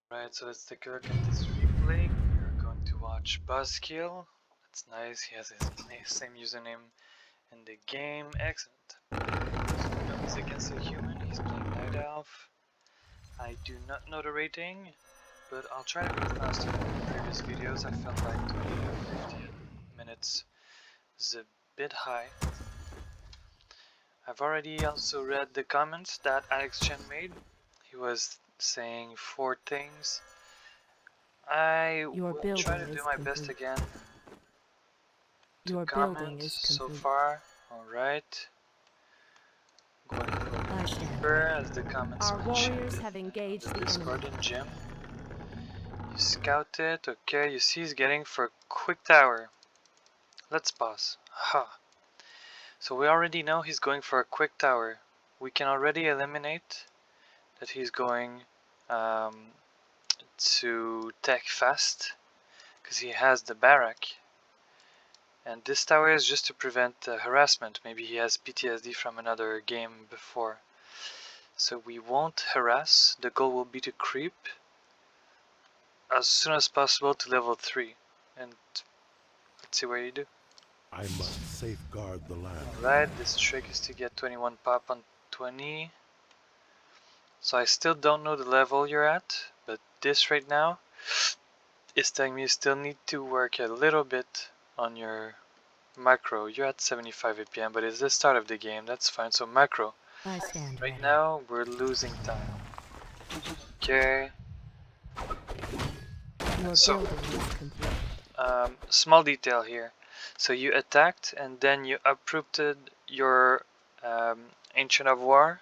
Right, so let's take a look at this replay. We're going to watch BuzzKill. That's nice, he has his same username in the game. Excellent. So we know he's against a human, he's playing Night Elf. I do not know the rating, but I'll try to go faster than the previous videos. I felt like 20 or 15 minutes is a bit high. I've already also read the comments that Alex Chen made. He was saying 4 things. I will try to do my best again to comment so far. Alright. Going a little deeper as the comments mentioned in the Discord and gym. You scout it, okay, you see he's getting for quick tower. Let's pause. Ha. So we already know he's going for a quick tower. We can already eliminate that he's going to tech fast because he has the barrack, and this tower is just to prevent harassment. Maybe he has PTSD from another game before, so we won't harass. The goal will be to creep as soon as possible to level 3, and let's see what you do. I must safeguard the land. Alright, this trick is to get 21 pop on 20. So I still don't know the level you're at, but this right now is telling me you still need to work a little bit on your macro. You're at 75 APM, but it's the start of the game, that's fine. So macro. Right now we're losing time. Okay. So, small detail here. So you attacked and then you uprooted your Ancient of War.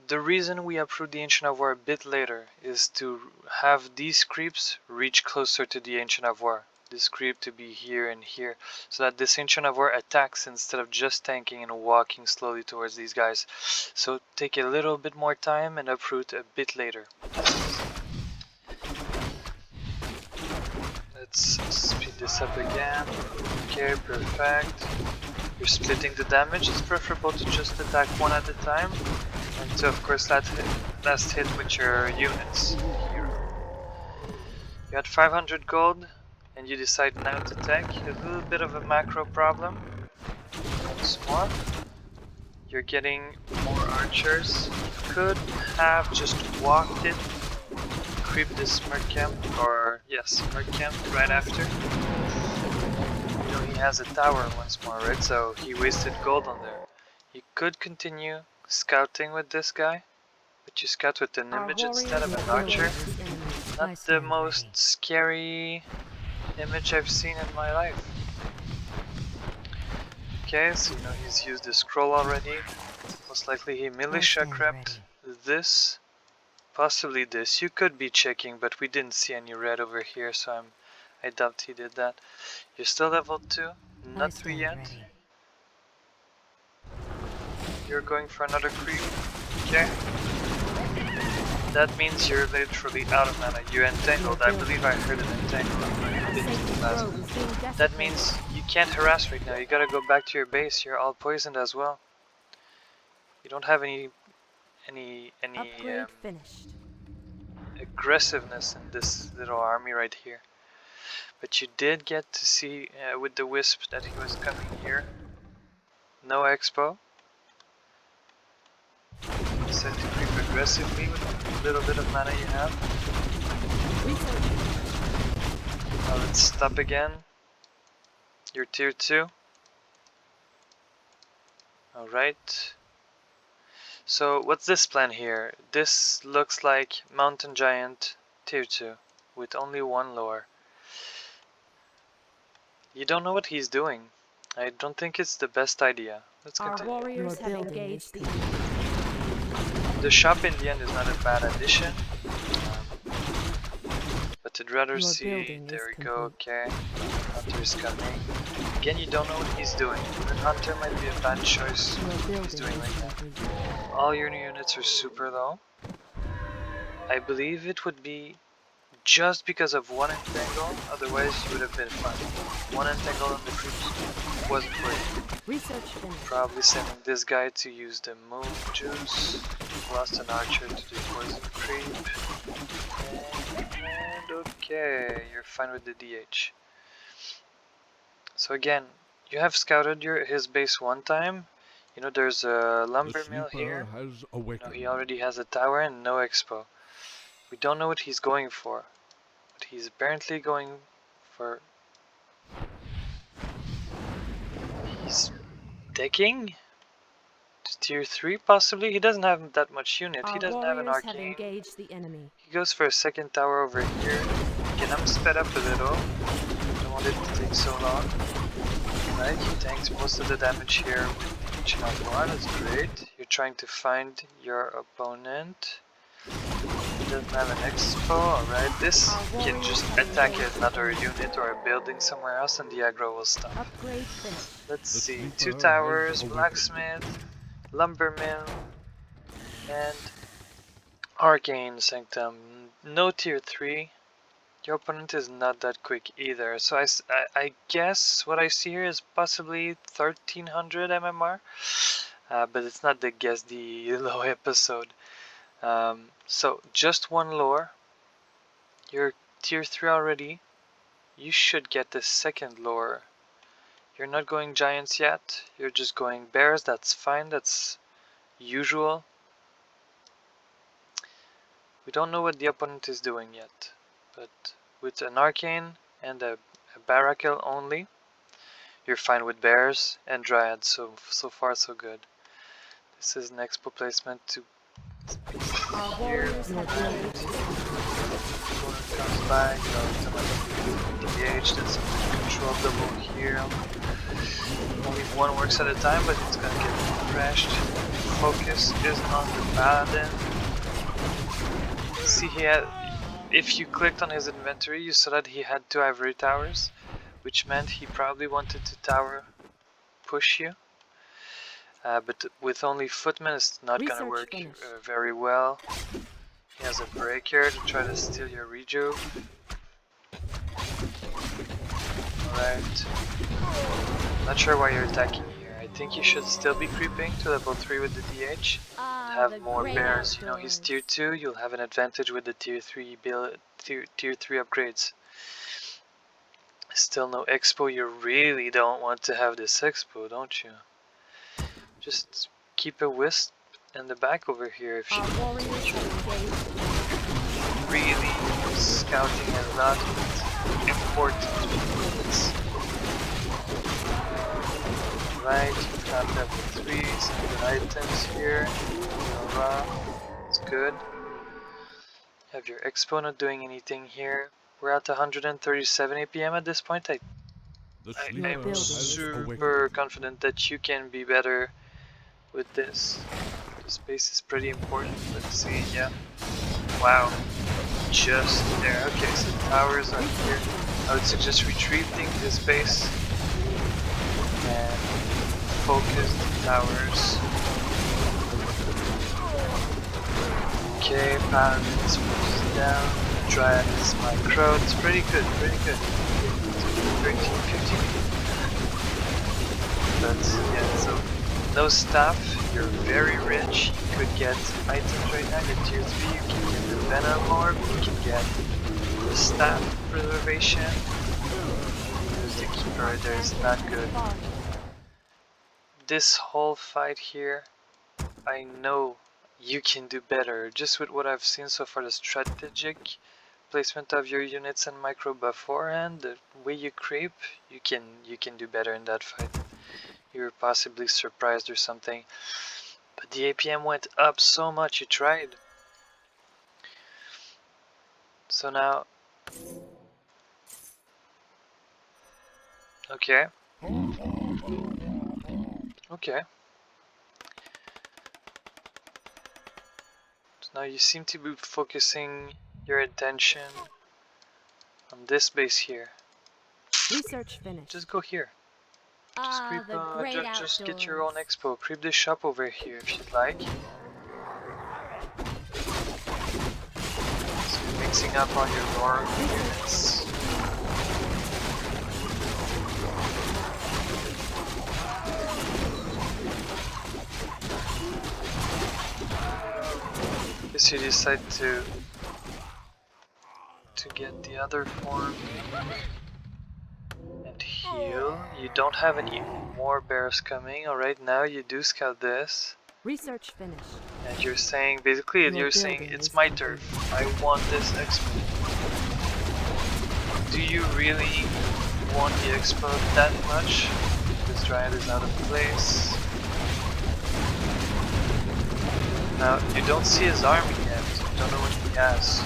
The reason we approved the Ancient of War a bit later is to have these creeps reach closer to the Ancient of War. This creep to be here and here, so that this Ancient of War attacks instead of just tanking and walking slowly towards these guys. So take a little bit more time and uproot a bit later. Let's speed this up again. Okay, perfect. You're splitting the damage. It's preferable to just attack one at a time. And to, of course, last hit with your units here. You had 500 gold, and you decide now to tank. A little bit of a macro problem. Once more. You're getting more archers. You could have just walked it, creep this Merc camp, or yes, Merc camp right after. You know, he has a tower once more, right? So he wasted gold on there. You could continue scouting with this guy, but you scout with an image instead of an archer. Not the most scary image I've seen in my life. Okay, so you know he's used the scroll already. Most likely he militia crept this, possibly this. You could be checking, but we didn't see any red over here, so I doubt he did that. You're still level 2, not 3 yet. You're going for another creep. Okay. That means you're literally out of mana. You entangled. I believe I heard an entangle. That means you can't harass right now. You gotta go back to your base. You're all poisoned as well. You don't have any aggressiveness in this little army right here. But you did get to see with the wisp that he was coming here. No expo. Set to creep aggressively with a little bit of mana you have. Now let's stop again. You're tier 2. Alright. So what's this plan here? This looks like Mountain Giant tier 2 with only 1 lore. You don't know what he's doing. I don't think it's the best idea. Let's continue. Our warriors have engaged the The shop in the end is not a bad addition, but I'd rather see, there we go, okay, Hunter is coming. Again, you don't know what he's doing. Even Hunter might be a bad choice what he's doing right now. All your new units are super low. I believe it would be just because of one entangle, otherwise you would have been fine. One entangle on the creeps wasn't worth it. Research finished. Probably sending this guy to use the moon juice. Lost an archer to do poison creep. And okay, you're fine with the DH. So again, you have scouted his base one time. You know there's a lumber mill here. Has No, awakened. he already has a tower and no expo. We don't know what he's going for, but he's apparently going for... He's decking? To tier 3 possibly? He doesn't have that much unit, he Our doesn't have an warriors have arcane. engaged the enemy. He goes for a second tower over here. Again, I'm sped up a little. Don't want it to take so long. Right, he tanks most of the damage here with each and every one, that's great. You're trying to find your opponent. He doesn't have an expo, alright. This can just attack another unit or a building somewhere else and the aggro will stop. Upgrade finished. Let's see, 2 towers, blacksmith, lumber mill, and arcane sanctum. No tier 3. Your opponent is not that quick either, so I guess what I see here is possibly 1300 MMR, but it's not the guess the low episode. So just one lore. You're tier 3 already. You should get the second lore. You're not going giants yet, you're just going bears, that's fine, that's usual. We don't know what the opponent is doing yet, but with an arcane and a barakel only, you're fine with bears and dryads, so far so good. This is an expo placement to Our here. warriors have engaged the enemy. Opponent comes by, DH, that's some control double here. Only one works at a time, but it's gonna get crashed. Focus is on the paladin. See, he had, if you clicked on his inventory, you saw that he had 2 ivory towers, which meant he probably wanted to tower push you. But with only footmen, it's not gonna work very well. He has a breaker to try to steal your rejuve. Alright. Not sure why you're attacking here. I think you should still be creeping to level 3 with the DH. Have more bears. You know, he's tier 2, you'll have an advantage with the tier 3 build, tier 3 upgrades. Still no expo, you really don't want to have this expo, don't you? Just keep a wisp in the back over here if you really scouting a lot with important units. Right, you've got level 3, some good items here. It's good. You have your expo not doing anything here. We're at 137 APM at this point. I'm super confident that you can be better with this. The space is pretty important. Let's see, yeah. Wow. Just there. Okay, so the towers are here. I would suggest retreating this base and focus the towers. Okay, paladin is pushed down. Dryad is micro. It's pretty good, pretty good. 13, 15. But yeah, so no staff. You're very rich. You could get items right now. You're tier 3. You can get the venom orb. You can get the staff preservation. There's the keeper right there. It's not good. This whole fight here, I know you can do better. Just with what I've seen so far, the strategic placement of your units and micro beforehand, the way you creep, you can do better in that fight. You were possibly surprised or something. But the APM went up so much, you tried. So now... Okay. Okay. So now you seem to be focusing your attention on this base here. Research finished. Just go here. Just creep, just get your own expo. Creep this shop over here if you'd like. Sweeping mixing up on your lore units. Guess you decide to get the other form and heal. You don't have any more bears coming. Alright, now you do scout this. Research finished. And you're saying, basically, Your you're saying building it's is my complete. turf. I want this expo. Do you really want the expo that much? This Dryad is out of place. Now, you don't see his army yet. You don't know what he has.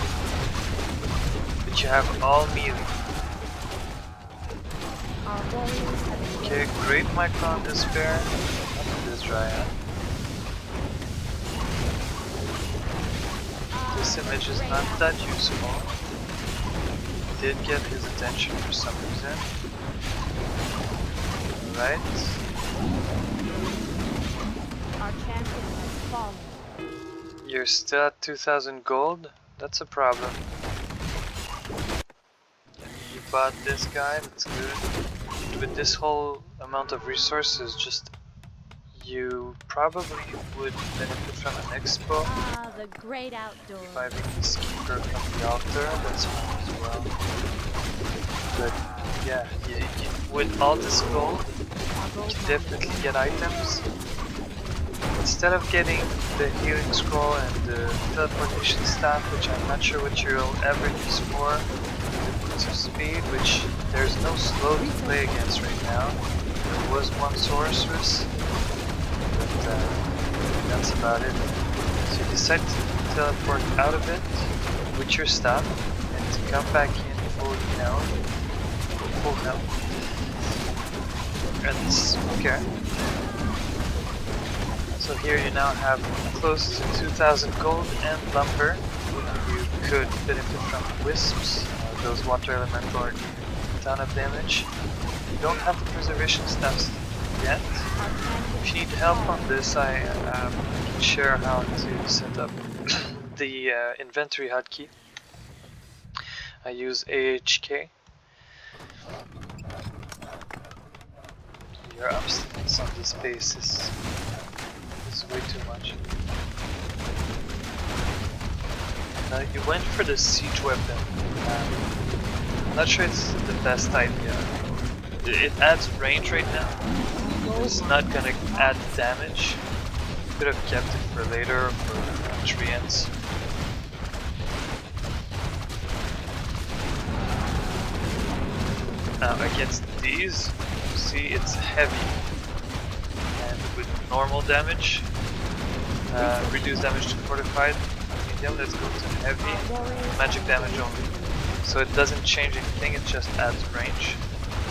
But you have all melee. Our warriors have Okay, great micro on this bear. Not on this Dryad. This image is not that useful. Did get his attention for some reason. Right. our champion has fallen. You're still at 2000 gold? That's a problem. You bought this guy, that's good. With this whole amount of resources, just you probably would benefit from an expo. Ah, the great outdoors. Reviving this keeper from the altar, that's fine as well. But yeah, with all this gold, Our gold you mine definitely is get items. Instead of getting the healing scroll and the teleportation staff, which I'm not sure what you'll ever use for, the boots of speed, which there's no slow to play against right now. There was one sorceress, but that's about it. So you decide to teleport out of it with your staff and to come back in full health. And okay. So here you now have close to 2000 gold and lumber. You could benefit from wisps. Those water elemental are doing a ton of damage. You don't have the preservation stuffs yet. If you need help on this, I can share how to set up the inventory hotkey. I use AHK. Your obstinance on this base is way too much. Now you went for the siege weapon. I'm not sure it's the best idea. It adds range right now. It's not gonna add damage. Could have kept it for later for treants. Now against these, you see it's heavy. And with normal damage, reduce damage to fortified, medium, let's go to heavy, magic damage only. So it doesn't change anything, it just adds range.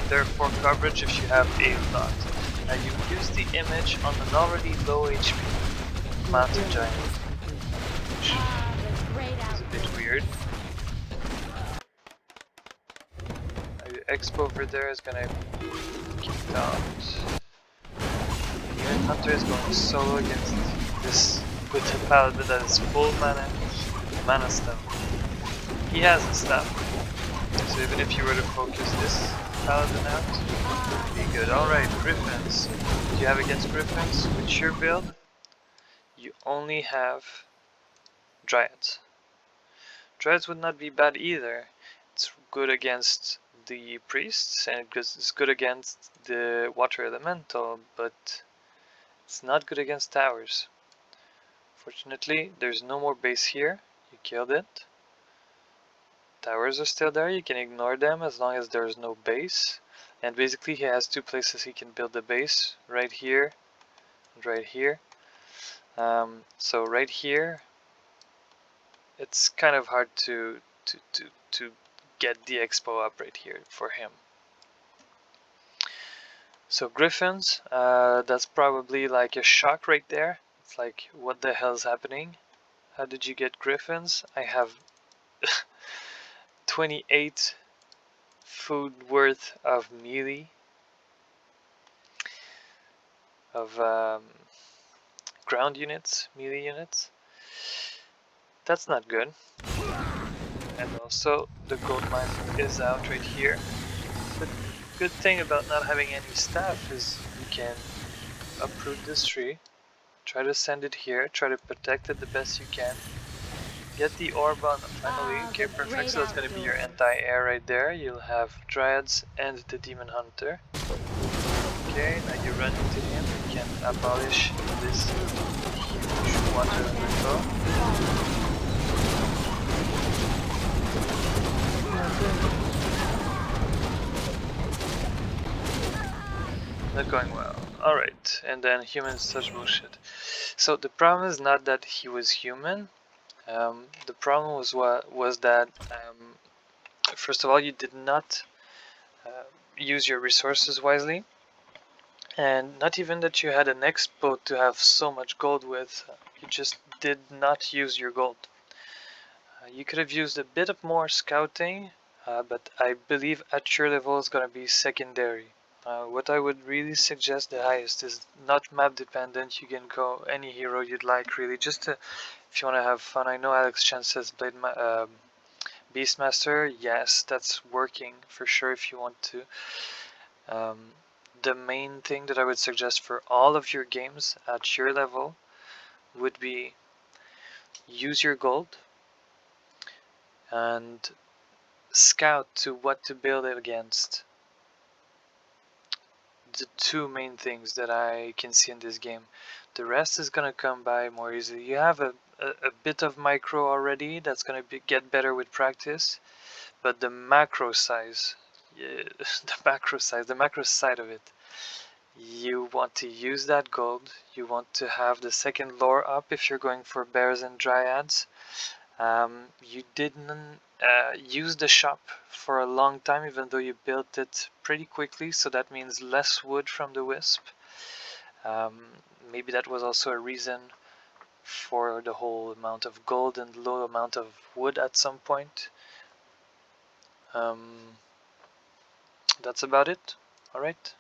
Therefore coverage if you have a lot. Now you use the image on an already low HP mountain giant, which is a bit weird. Expo over there is gonna kick out. The Hunter is going solo against this with a paladin that is full mana stone. He has a staff, so even if you were to focus this paladin out, it'd be good. Alright, griffins. What do you have against griffins? With your build, you only have dryads. Dryads would not be bad either. It's good against the priests and it's good against the water elemental, but it's not good against towers. Fortunately, there's no more base here. You killed it. Towers are still there, you can ignore them as long as there's no base. And basically he has two places he can build the base, right here and right here. So right here, it's kind of hard to get the expo up right here for him. So griffins, that's probably like a shock right there. It's like, what the hell is happening? How did you get griffins? I have 28 food worth of melee, of ground units, melee units. That's not good. and also the gold mine is out right here. The good thing about not having any staff is you can uproot this tree, try to send it here, try to protect it the best you can. Get the orb on finally. Ah, Okay, the perfect. great So that's gonna be your outdoors. anti-air right there. You'll have Dryads and the Demon Hunter. Okay, now you run into him. You can abolish this huge Our water champion limbo. has fallen. Not going well. Alright, and then humans such bullshit. So the problem is not that he was human. The problem was that first of all you did not use your resources wisely, and not even that you had an expo to have so much gold with. You just did not use your gold. You could have used a bit of more scouting, but I believe at your level is gonna be secondary. What I would really suggest the highest is not map dependent. You can go any hero you'd like, really, just to, if you want to have fun. I know Alex Chen says Beastmaster. Yes, that's working for sure if you want to. Um, the main thing that I would suggest for all of your games at your level would be use your gold and scout to what to build it against. The two main things that I can see in this game. The rest is gonna come by more easily. You have a bit of micro already that's gonna get better with practice, but the macro size, yeah, the macro side of it, you want to use that gold. You want to have the second lore up if you're going for bears and dryads. You didn't use the shop for a long time, even though you built it pretty quickly, so that means less wood from the wisp. Maybe that was also a reason for the whole amount of gold and low amount of wood at some point. That's about it. Alright.